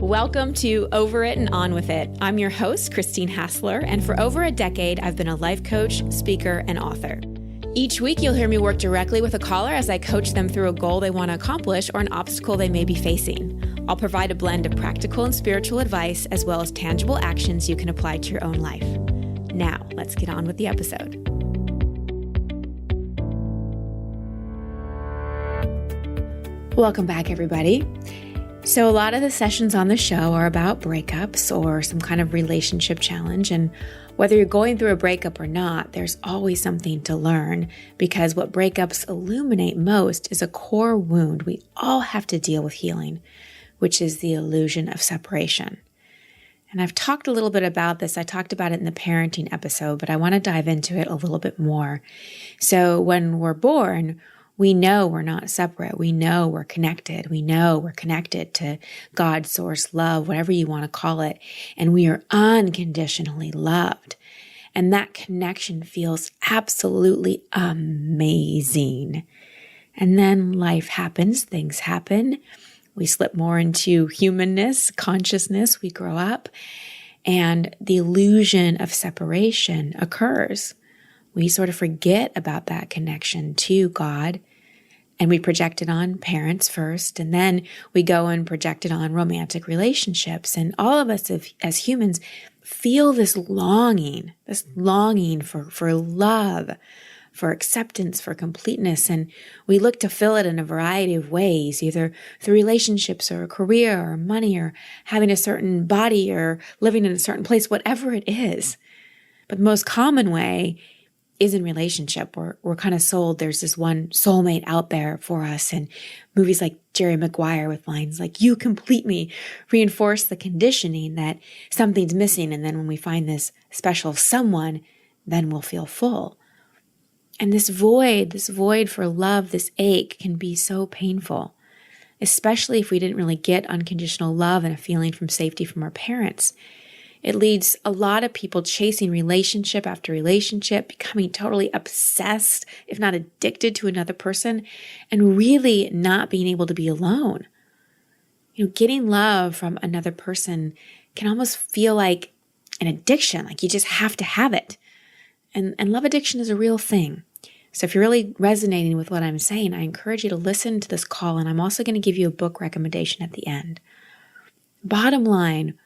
Welcome to Over It and On With It. I'm your host, Christine Hassler, and for over a decade, I've been a life coach, speaker, and author. Each week, you'll hear me work directly with a caller as I coach them through a goal they want to accomplish or an obstacle they may be facing. I'll provide a blend of practical and spiritual advice, as well as tangible actions you can apply to your own life. Now, let's get on with the episode. Welcome back, everybody. So a lot of the sessions on the show are about breakups or some kind of relationship challenge. And whether you're going through a breakup or not, there's always something to learn, because what breakups illuminate most is a core wound we all have to deal with healing, which is the illusion of separation. And I've talked a little bit about this. I talked about it in the parenting episode, but I want to dive into it a little bit more. So when we're born, we know we're not separate. We know we're connected. We know we're connected to God, source, love, whatever you want to call it. And we are unconditionally loved. And that connection feels absolutely amazing. And then life happens, things happen. We slip more into humanness, consciousness. We grow up and the illusion of separation occurs. We sort of forget about that connection to God, and we project it on parents first, and then we go and project it on romantic relationships. And all of us as humans feel this longing for love, for acceptance, for completeness. And we look to fill it in a variety of ways, either through relationships or a career or money or having a certain body or living in a certain place, whatever it is. But the most common way is in relationship. We're kind of sold there's this one soulmate out there for us, and movies like Jerry Maguire with lines like, "You complete me," reinforce the conditioning that something's missing, and then when we find this special someone, then we'll feel full. And this void for love, this ache can be so painful, especially if we didn't really get unconditional love and a feeling from safety from our parents. It leads a lot of people chasing relationship after relationship, becoming totally obsessed, if not addicted to another person, and really not being able to be alone. Getting love from another person can almost feel like an addiction, like you just have to have it. And love addiction is a real thing. So if you're really resonating with what I'm saying, I encourage you to listen to this call, and I'm also going to give you a book recommendation at the end. Bottom line,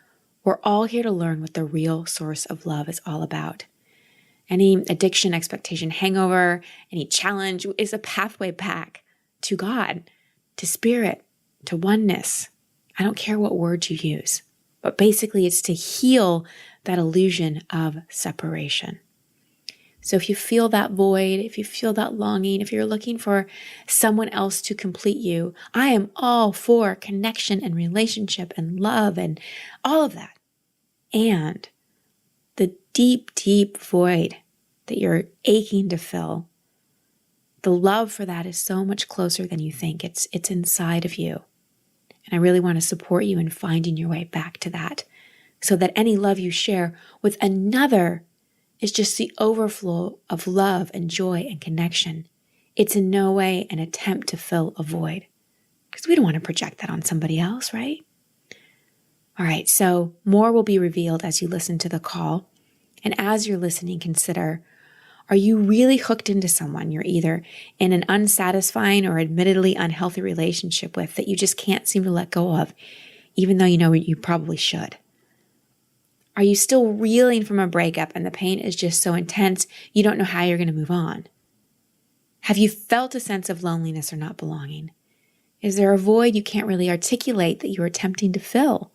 we're all here to learn what the real source of love is all about. Any addiction, expectation, hangover, any challenge is a pathway back to God, to spirit, to oneness. I don't care what words you use, but basically it's to heal that illusion of separation. So if you feel that void, if you feel that longing, if you're looking for someone else to complete you, I am all for connection and relationship and love and all of that. And the deep, deep void that you're aching to fill, the love for that is so much closer than you think. It's inside of you. And I really want to support you in finding your way back to that, so that any love you share with another is just the overflow of love and joy and connection. It's in no way an attempt to fill a void, because we don't want to project that on somebody else, right? All right, so more will be revealed as you listen to the call. And as you're listening, consider, are you really hooked into someone you're either in an unsatisfying or admittedly unhealthy relationship with that you just can't seem to let go of, even though you know you probably should? Are you still reeling from a breakup and the pain is just so intense you don't know how you're going to move on? Have you felt a sense of loneliness or not belonging? Is there a void you can't really articulate that you're attempting to fill?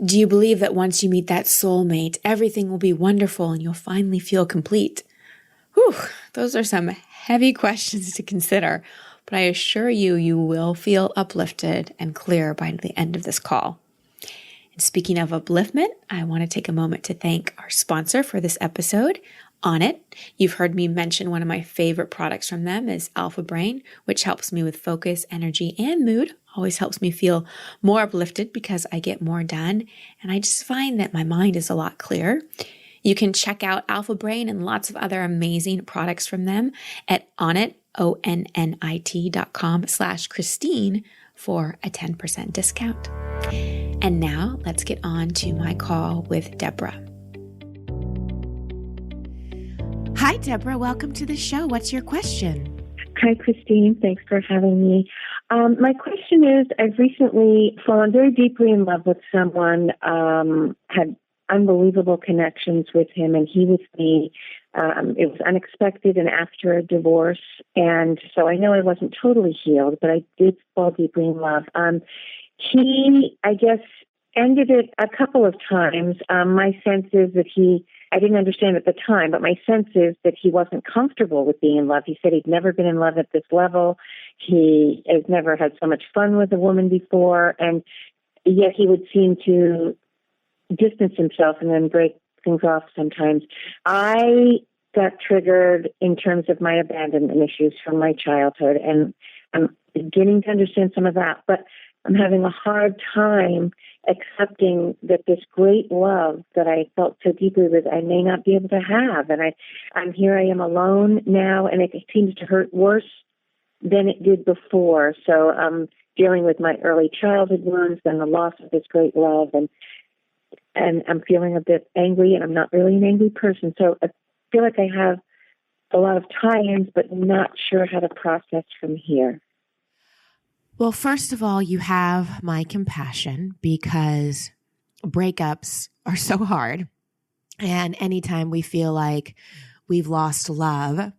Do you believe that once you meet that soulmate, everything will be wonderful and you'll finally feel complete? Whew, those are some heavy questions to consider, but I assure you, you will feel uplifted and clear by the end of this call. And speaking of upliftment, I want to take a moment to thank our sponsor for this episode, On It. You've heard me mention one of my favorite products from them is Alpha Brain, which helps me with focus, energy, and mood. Always helps me feel more uplifted because I get more done. And I just find that my mind is a lot clearer. You can check out Alpha Brain and lots of other amazing products from them at onnit, ONNIT.com/Christine for a 10% discount. And now let's get on to my call with Deborah. Hi, Deborah. Welcome to the show. What's your question? Hi, Christine. Thanks for having me. My question is, I've recently fallen very deeply in love with someone, had unbelievable connections with him and he with me. It was unexpected and after a divorce. And so I know I wasn't totally healed, but I did fall deeply in love. He, I guess, ended it a couple of times. My sense is that I didn't understand at the time, but my sense is that he wasn't comfortable with being in love. He said he'd never been in love at this level. He has never had so much fun with a woman before. And yet he would seem to distance himself and then break things off sometimes. I got triggered in terms of my abandonment issues from my childhood, and I'm beginning to understand some of that, but I'm having a hard time accepting that this great love that I felt so deeply with, I may not be able to have. And I'm here, I am alone now, and it seems to hurt worse than it did before. So I'm dealing with my early childhood wounds and the loss of this great love, and I'm feeling a bit angry, and I'm not really an angry person. So I feel like I have a lot of tie-ins, but not sure how to process from here. Well, first of all, you have my compassion because breakups are so hard. And anytime we feel like we've lost love,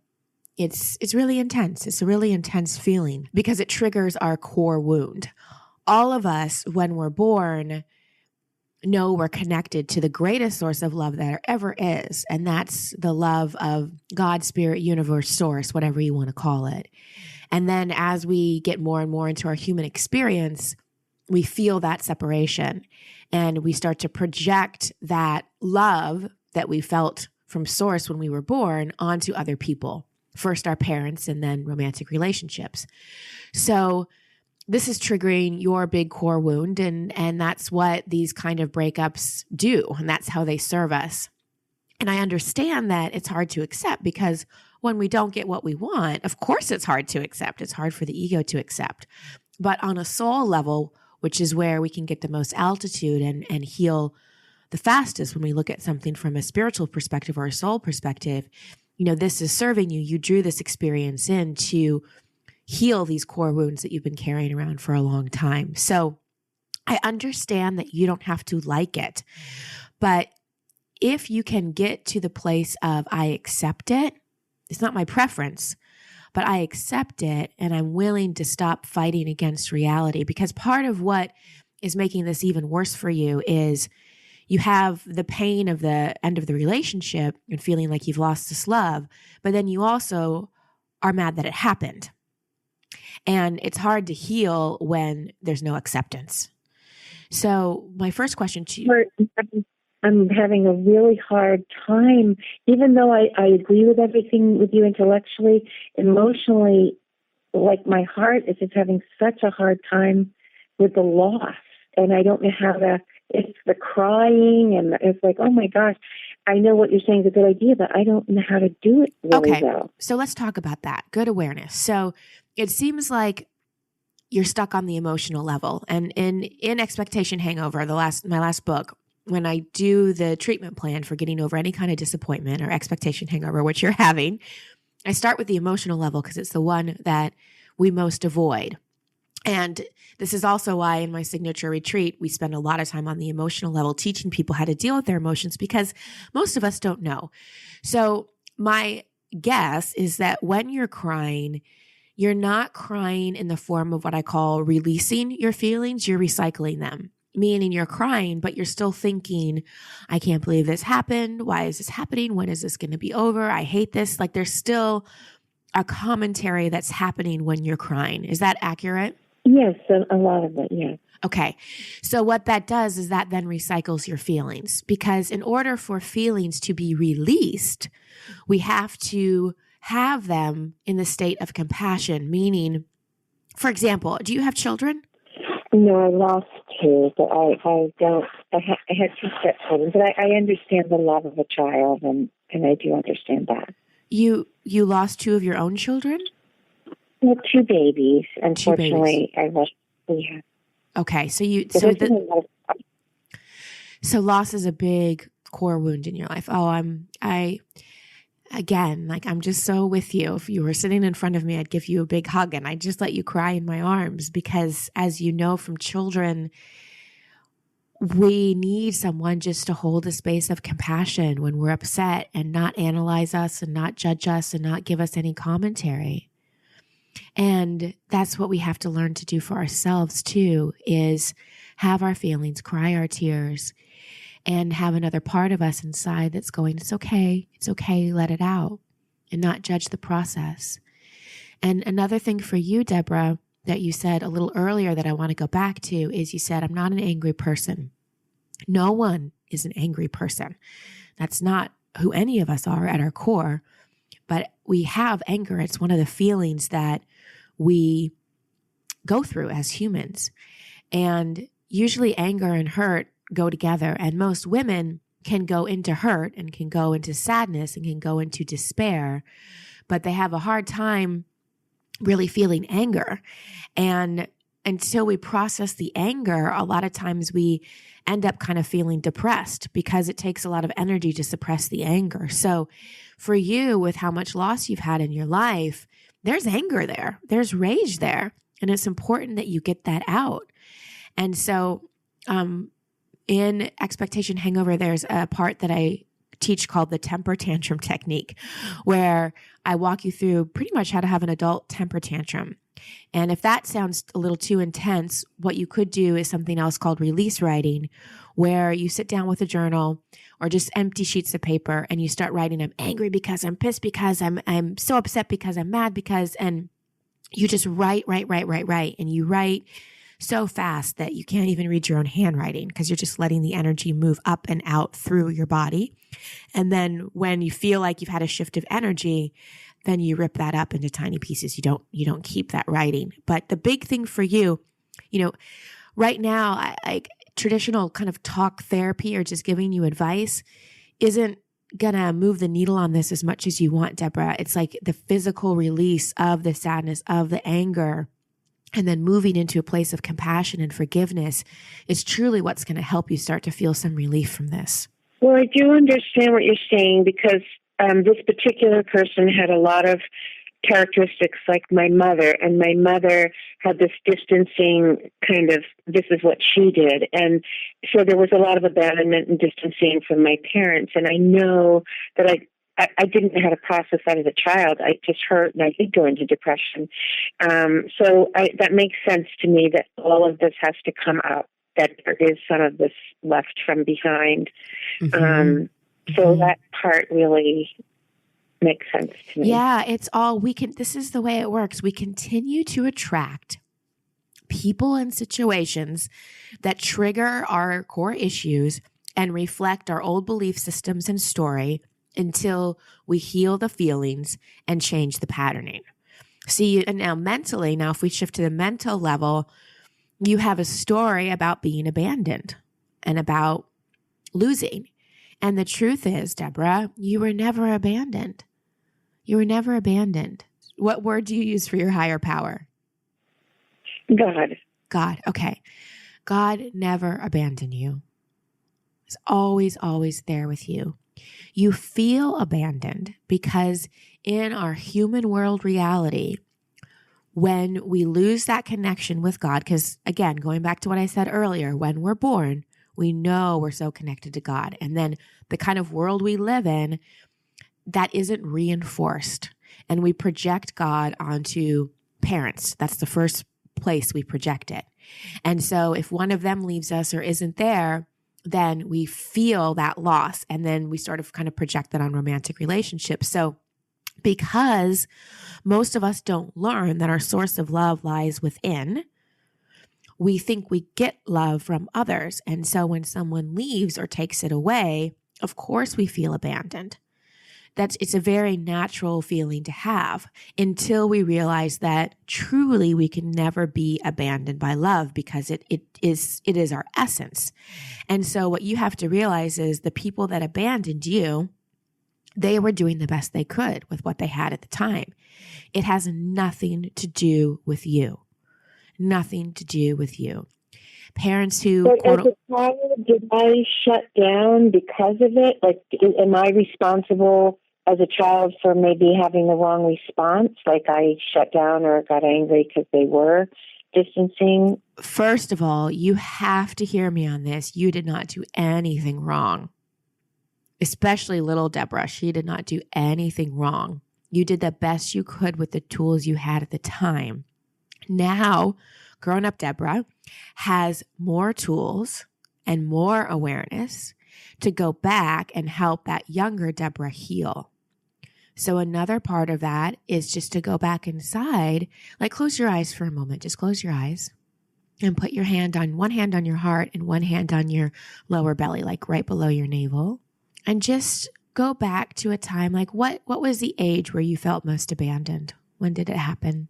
it's really intense. It's a really intense feeling because it triggers our core wound. All of us, when we're born, know we're connected to the greatest source of love there ever is. And that's the love of God, Spirit, Universe, Source, whatever you want to call it. And then as we get more and more into our human experience, we feel that separation and we start to project that love that we felt from Source when we were born onto other people, first our parents and then romantic relationships. So this is triggering your big core wound, and that's what these kind of breakups do, and that's how they serve us. And I understand that it's hard to accept because when we don't get what we want, of course it's hard to accept. It's hard for the ego to accept. But on a soul level, which is where we can get the most altitude and heal the fastest when we look at something from a spiritual perspective or a soul perspective, this is serving you. You drew this experience in to heal these core wounds that you've been carrying around for a long time. So I understand that you don't have to like it, but if you can get to the place of, I accept it, it's not my preference, but I accept it and I'm willing to stop fighting against reality, because part of what is making this even worse for you is you have the pain of the end of the relationship and feeling like you've lost this love, but then you also are mad that it happened. And it's hard to heal when there's no acceptance. So my first question to you. I'm having a really hard time, even though I agree with everything with you intellectually, emotionally, like my heart is just having such a hard time with the loss. And I don't know how it's the crying and it's like, oh my gosh, I know what you're saying is a good idea, but I don't know how to do it really well. So let's talk about that. Good awareness. So it seems like you're stuck on the emotional level. And in Expectation Hangover, my last book, when I do the treatment plan for getting over any kind of disappointment or expectation hangover, which you're having, I start with the emotional level because it's the one that we most avoid. And this is also why in my signature retreat, we spend a lot of time on the emotional level, teaching people how to deal with their emotions, because most of us don't know. So my guess is that when you're crying, you're not crying in the form of what I call releasing your feelings, you're recycling them. Meaning you're crying, but you're still thinking, I can't believe this happened. Why is this happening? When is this going to be over? I hate this. Like there's still a commentary that's happening when you're crying. Is that accurate? Yes, a lot of it, yes. Okay. So what that does is that then recycles your feelings, because in order for feelings to be released, we have to have them in the state of compassion. Meaning, for example, do you have children? No, I lost two, but I don't. I had two stepchildren, but I understand the love of a child, and I do understand that. You lost two of your own children? Well, two babies. Unfortunately, I lost. Yeah. Okay, so there's been a lot of So loss is a big core wound in your life. Oh, I'm just so with you. If you were sitting in front of me, I'd give you a big hug and I'd just let you cry in my arms because, as you know from children, we need someone just to hold a space of compassion when we're upset and not analyze us and not judge us and not give us any commentary. And that's what we have to learn to do for ourselves too, is have our feelings, cry our tears, and have another part of us inside that's going, it's okay, let it out, and not judge the process. And another thing for you, Deborah, that you said a little earlier that I want to go back to is you said, I'm not an angry person. No one is an angry person. That's not who any of us are at our core, but we have anger. It's one of the feelings that we go through as humans. And usually anger and hurt go together. And most women can go into hurt and can go into sadness and can go into despair, but they have a hard time really feeling anger. And until we process the anger, a lot of times we end up kind of feeling depressed because it takes a lot of energy to suppress the anger. So for you, with how much loss you've had in your life, there's anger there, there's rage there, and it's important that you get that out. And so in Expectation Hangover, there's a part that I teach called the temper tantrum technique, where I walk you through pretty much how to have an adult temper tantrum. And if that sounds a little too intense, what you could do is something else called release writing, where you sit down with a journal or just empty sheets of paper and you start writing, I'm angry because I'm pissed because I'm so upset because I'm mad because, and you just write. And you write so fast that you can't even read your own handwriting because you're just letting the energy move up and out through your body. And then when you feel like you've had a shift of energy, then you rip that up into tiny pieces. You don't keep that writing. But the big thing for you, right now, like traditional kind of talk therapy or just giving you advice isn't gonna move the needle on this as much as you want, Deborah. It's like the physical release of the sadness, of the anger, and then moving into a place of compassion and forgiveness is truly what's going to help you start to feel some relief from this. Well, I do understand what you're saying because this particular person had a lot of characteristics like my mother, and my mother had this distancing kind of, this is what she did. And so there was a lot of abandonment and distancing from my parents. And I know that I didn't know how to process that as a child. I just hurt and I did go into depression. So that makes sense to me that all of this has to come out, that there is some of this left from behind. So that part really makes sense to me. Yeah, it's all this is the way it works. We continue to attract people and situations that trigger our core issues and reflect our old belief systems and story until we heal the feelings and change the patterning. See, and now mentally, if we shift to the mental level, you have a story about being abandoned and about losing. And the truth is, Deborah, you were never abandoned. You were never abandoned. What word do you use for your higher power? God. God. Okay. God never abandoned you. He's always, always there with you. You feel abandoned because in our human world reality, when we lose that connection with God, because again, going back to what I said earlier, when we're born, we know we're so connected to God. And then the kind of world we live in, that isn't reinforced. And we project God onto parents. That's the first place we project it. And so if one of them leaves us or isn't there, then we feel that loss. And then we sort of kind of project that on romantic relationships. So because most of us don't learn that our source of love lies within, we think we get love from others. And so when someone leaves or takes it away, of course we feel abandoned. It's a very natural feeling to have until we realize that truly we can never be abandoned by love because it is our essence. And so what you have to realize is the people that abandoned you, they were doing the best they could with what they had at the time. It has nothing to do with you. Nothing to do with you. Parents who But as a child, did I shut down because of it? Like, am I responsible as a child for maybe having the wrong response? Like I shut down or got angry because they were distancing? First of all, you have to hear me on this. You did not do anything wrong. Especially little Deborah. She did not do anything wrong. You did the best you could with the tools you had at the time. Now, grown-up Deborah has more tools and more awareness to go back and help that younger Deborah heal. So another part of that is just to go back inside, like close your eyes for a moment. Just close your eyes and put your one hand on your heart and one hand on your lower belly, like right below your navel. And just go back to a time, like what was the age where you felt most abandoned? When did it happen?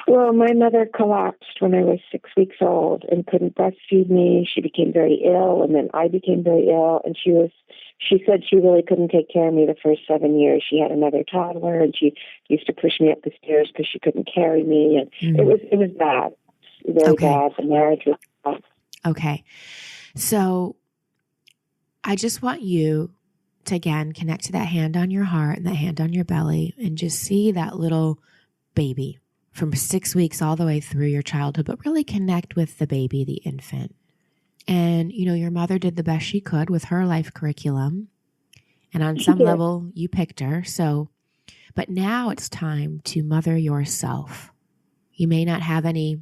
Well, my mother collapsed when I was 6 weeks old and couldn't breastfeed me. She became very ill, and then I became very ill. And she said she really couldn't take care of me the first 7 years. She had another toddler, and she used to push me up the stairs because she couldn't carry me. And it was bad, very bad. The marriage was bad. Okay. So I just want you to, again, connect to that hand on your heart and that hand on your belly and just see that little baby from 6 weeks all the way through your childhood, but really connect with the baby, the infant. And, your mother did the best she could with her life curriculum. And on some level, you picked her. But now it's time to mother yourself. You may not have any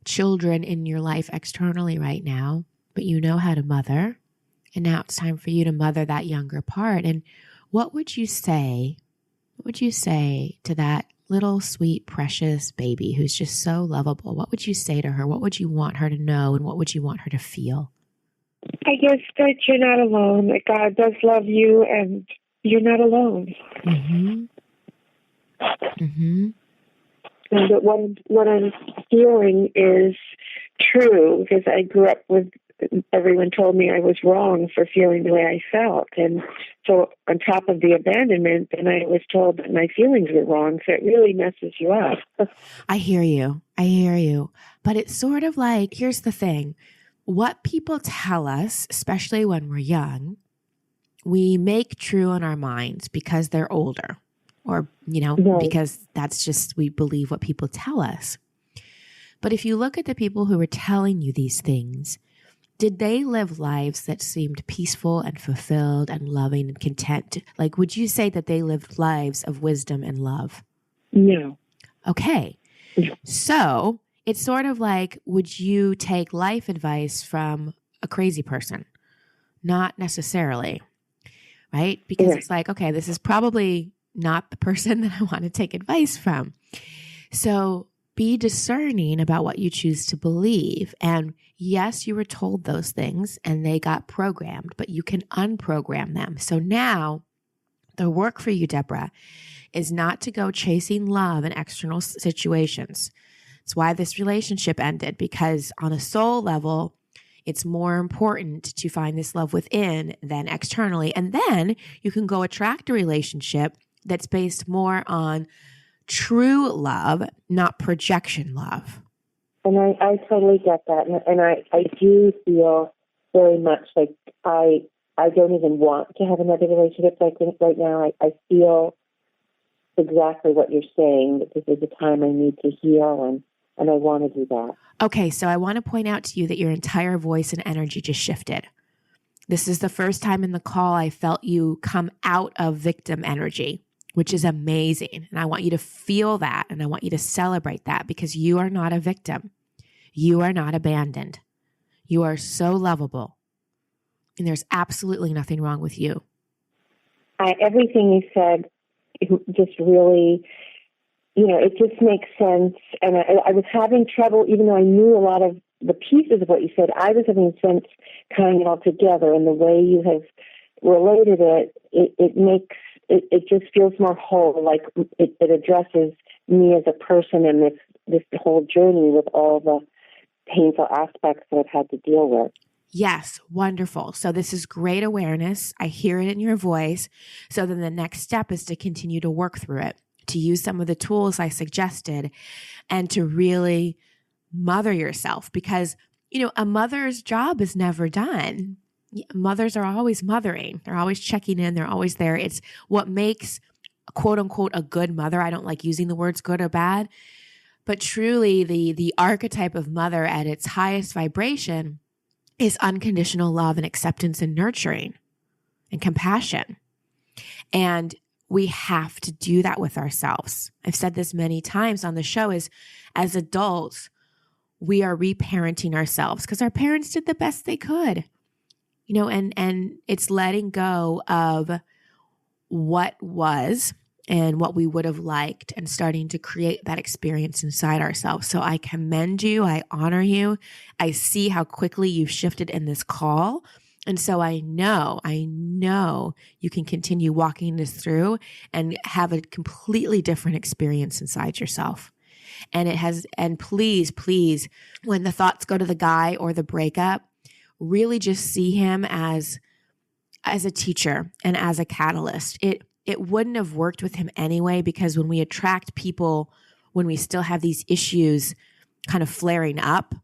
children in your life externally right now, but you know how to mother. And now it's time for you to mother that younger part. And what would you say to that little sweet, precious baby who's just so lovable? What would you say to her? What would you want her to know? And what would you want her to feel? I guess that you're not alone, that God does love you and you're not alone. Mm-hmm. Mm-hmm. And that what I'm feeling is true because I grew up with everyone told me I was wrong for feeling the way I felt. And so on top of the abandonment, then I was told that my feelings were wrong. So it really messes you up. I hear you. But it's sort of like, here's the thing. What people tell us, especially when we're young, we make true in our minds because they're older or, because that's just, we believe what people tell us. But if you look at the people who are telling you these things, did they live lives that seemed peaceful and fulfilled and loving and content? Like, would you say that they lived lives of wisdom and love? No. Okay. So it's sort of like, would you take life advice from a crazy person? Not necessarily, right? Because it's like, okay, this is probably not the person that I want to take advice from. So be discerning about what you choose to believe. And yes, you were told those things and they got programmed, but you can unprogram them. So now the work for you, Deborah, is not to go chasing love in external situations. It's why this relationship ended, because on a soul level, it's more important to find this love within than externally. And then you can go attract a relationship that's based more on true love, not projection love. And I totally get that. And I do feel very much like I don't even want to have another relationship like this right now. I feel exactly what you're saying, that this is a time I need to heal, and I want to do that. Okay, so I want to point out to you that your entire voice and energy just shifted. This is the first time in the call I felt you come out of victim energy, which is amazing. And I want you to feel that, and I want you to celebrate that, because you are not a victim. You are not abandoned. You are so lovable. And there's absolutely nothing wrong with you. Everything you said just really, it just makes sense. And I was having trouble, even though I knew a lot of the pieces of what you said, I was having sense tying it all together. And the way you have related it just feels more whole, like it addresses me as a person and this whole journey with all the painful aspects that I've had to deal with. Yes, wonderful. So this is great awareness. I hear it in your voice. So then the next step is to continue to work through it, to use some of the tools I suggested, and to really mother yourself. Because A mother's job is never done. Mothers are always mothering. They're always checking in. They're always there. It's what makes, quote unquote, a good mother. I don't like using the words good or bad, but truly the archetype of mother at its highest vibration is unconditional love and acceptance and nurturing and compassion. And we have to do that with ourselves. I've said this many times on the show is as adults, we are reparenting ourselves because our parents did the best they could, and it's letting go of what was and what we would have liked and starting to create that experience inside ourselves. So I commend you. I honor you. I see how quickly you've shifted in this call. And so I know you can continue walking this through and have a completely different experience inside yourself. And please, when the thoughts go to the guy or the breakup, really just see him as a teacher and as a catalyst. It wouldn't have worked with him anyway, because when we attract people, when we still have these issues kind of flaring up,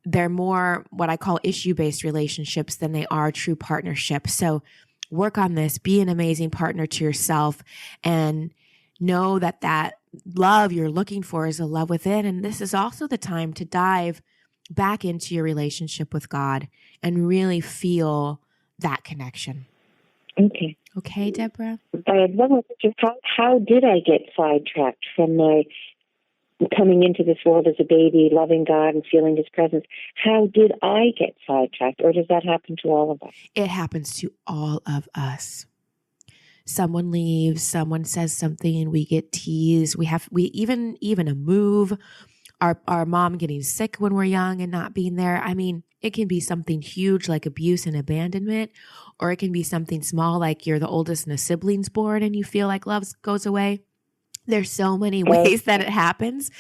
they're more what I call issue-based relationships than they are true partnerships. So work on this, be an amazing partner to yourself, and know that love you're looking for is a love within. And this is also the time to dive back into your relationship with God and really feel that connection. Okay. Okay, Deborah? I had one more question. How did I get sidetracked from my coming into this world as a baby, loving God and feeling His presence? How did I get sidetracked, or does that happen to all of us? It happens to all of us. Someone leaves, someone says something, and we get teased. We even a move, our mom getting sick when we're young and not being there. I mean, it can be something huge like abuse and abandonment, or it can be something small like you're the oldest in a siblings board and you feel like love goes away. There's so many ways that it happens,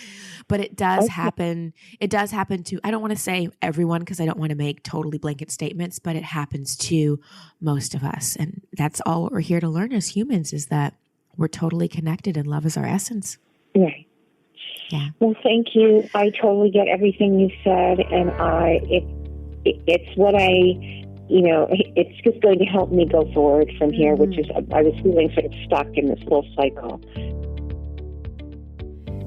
but it does happen. It does happen to, I don't want to say everyone because I don't want to make totally blanket statements, but it happens to most of us. And that's all what we're here to learn as humans, is that we're totally connected and love is our essence. Right. Yeah. Well, thank you. I totally get everything you said, and it's what it's just going to help me go forward from here, which is, I was feeling sort of stuck in this little cycle.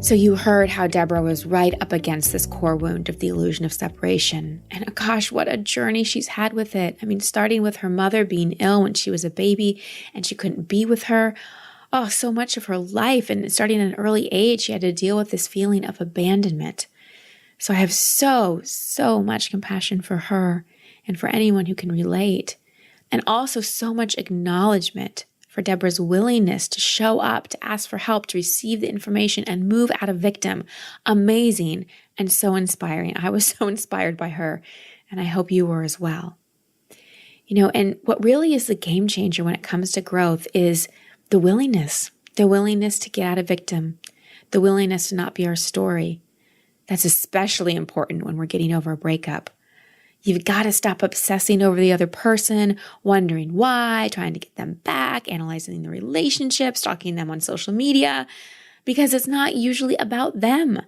So you heard how Deborah was right up against this core wound of the illusion of separation. And gosh, what a journey she's had with it. I mean, starting with her mother being ill when she was a baby and she couldn't be with her. Oh, so much of her life. And starting at an early age, she had to deal with this feeling of abandonment. So I have so much compassion for her and for anyone who can relate. And also so much acknowledgement for Deborah's willingness to show up, to ask for help, to receive the information and move out of victim. Amazing and so inspiring. I was so inspired by her, and I hope you were as well. And what really is the game changer when it comes to growth is the willingness to get out of victim, the willingness to not be our story. That's especially important when we're getting over a breakup. You've got to stop obsessing over the other person, wondering why, trying to get them back, analyzing the relationship, stalking them on social media, because it's not usually about them.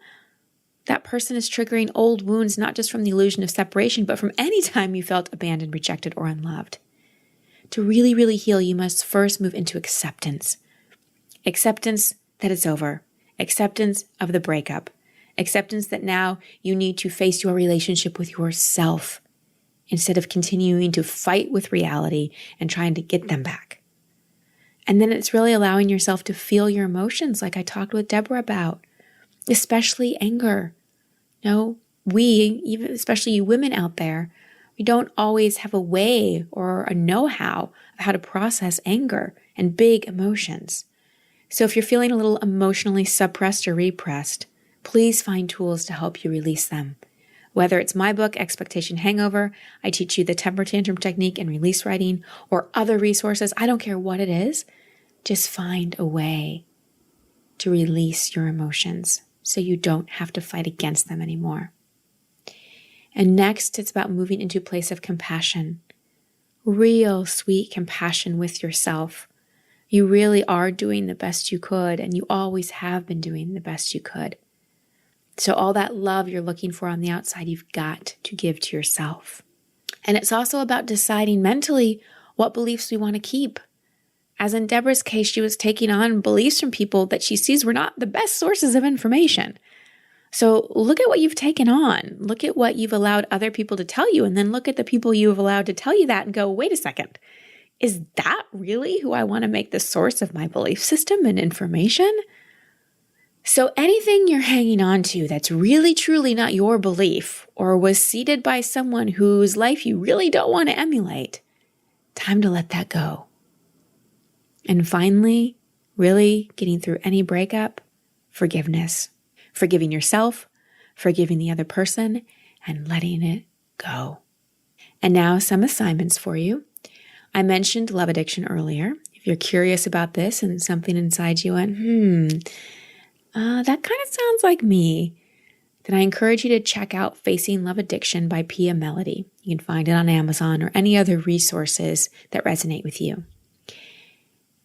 That person is triggering old wounds, not just from the illusion of separation, but from any time you felt abandoned, rejected, or unloved. To really, really heal, you must first move into acceptance. Acceptance that it's over. Acceptance of the breakup. Acceptance that now you need to face your relationship with yourself, instead of continuing to fight with reality and trying to get them back. And then it's really allowing yourself to feel your emotions like I talked with Deborah about, especially anger. Even especially you women out there, we don't always have a way or a know-how of how to process anger and big emotions. So if you're feeling a little emotionally suppressed or repressed, please find tools to help you release them. Whether it's my book, Expectation Hangover, I teach you the temper tantrum technique and release writing, or other resources, I don't care what it is, just find a way to release your emotions so you don't have to fight against them anymore. And next, it's about moving into a place of compassion, real sweet compassion with yourself. You really are doing the best you could, and you always have been doing the best you could. So all that love you're looking for on the outside, you've got to give to yourself. And it's also about deciding mentally what beliefs we want to keep. As in Deborah's case, she was taking on beliefs from people that she sees were not the best sources of information. So look at what you've taken on. Look at what you've allowed other people to tell you, and then look at the people you have allowed to tell you that and go, wait a second, is that really who I want to make the source of my belief system and information? So anything you're hanging on to that's really truly not your belief or was seeded by someone whose life you really don't want to emulate, time to let that go. And finally, really getting through any breakup, forgiveness. Forgiving yourself, forgiving the other person, and letting it go. And now some assignments for you. I mentioned love addiction earlier. If you're curious about this and something inside you went, that kind of sounds like me, then I encourage you to check out Facing Love Addiction by Pia Melody. You can find it on Amazon or any other resources that resonate with you.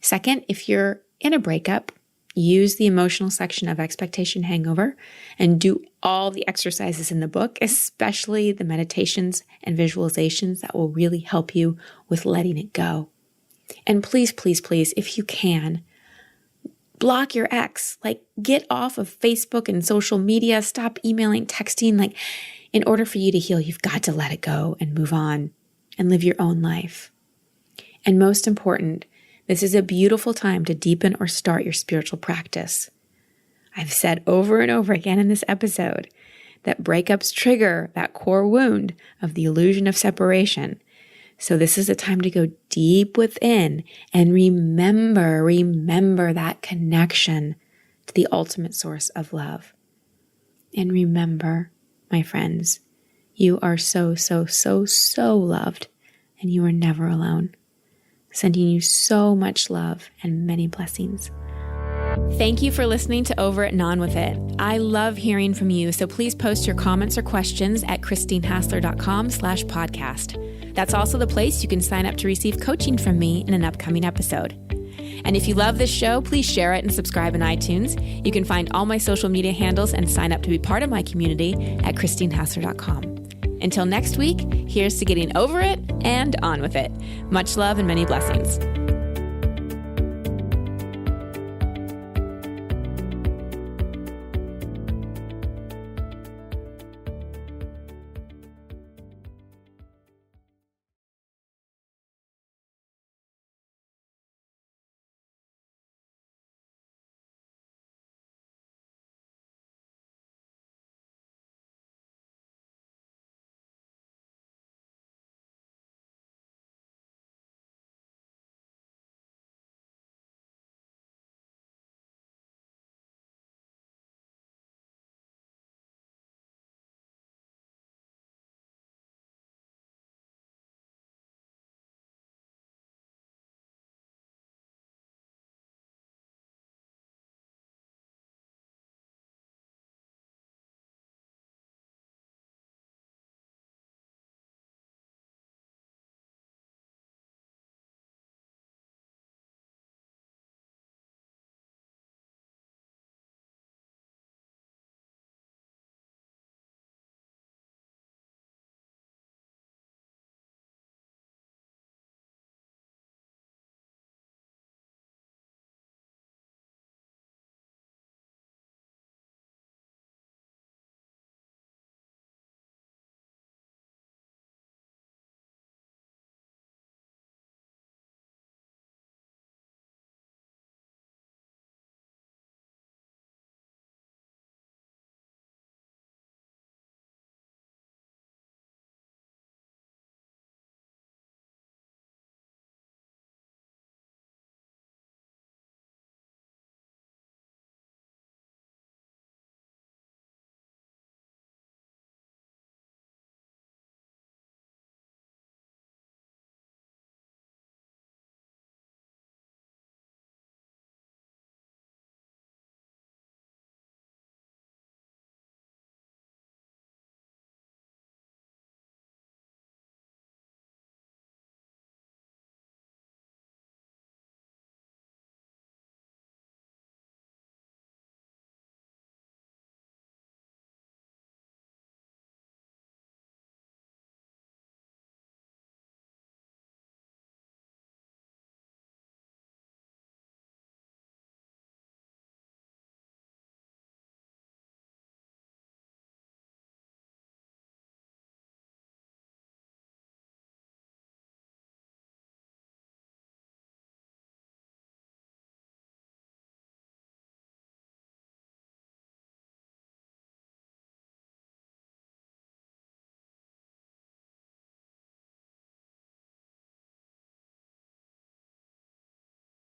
Second, if you're in a breakup, use the emotional section of Expectation Hangover and do all the exercises in the book, especially the meditations and visualizations that will really help you with letting it go. And please, please, please, if you can, block your ex. Get off of Facebook and social media. Stop emailing, texting. In order for you to heal, you've got to let it go and move on and live your own life. And most important, this is a beautiful time to deepen or start your spiritual practice. I've said over and over again in this episode that breakups trigger that core wound of the illusion of separation. So this is a time to go deep within and remember that connection to the ultimate source of love. And remember, my friends, you are so loved, and you are never alone. Sending you so much love and many blessings. Thank you for listening to Over It and On With It. I love hearing from you, so please post your comments or questions at christinehassler.com/podcast. That's also the place you can sign up to receive coaching from me in an upcoming episode. And if you love this show, please share it and subscribe in iTunes. You can find all my social media handles and sign up to be part of my community at christinehassler.com. Until next week, here's to getting over it and on with it. Much love and many blessings.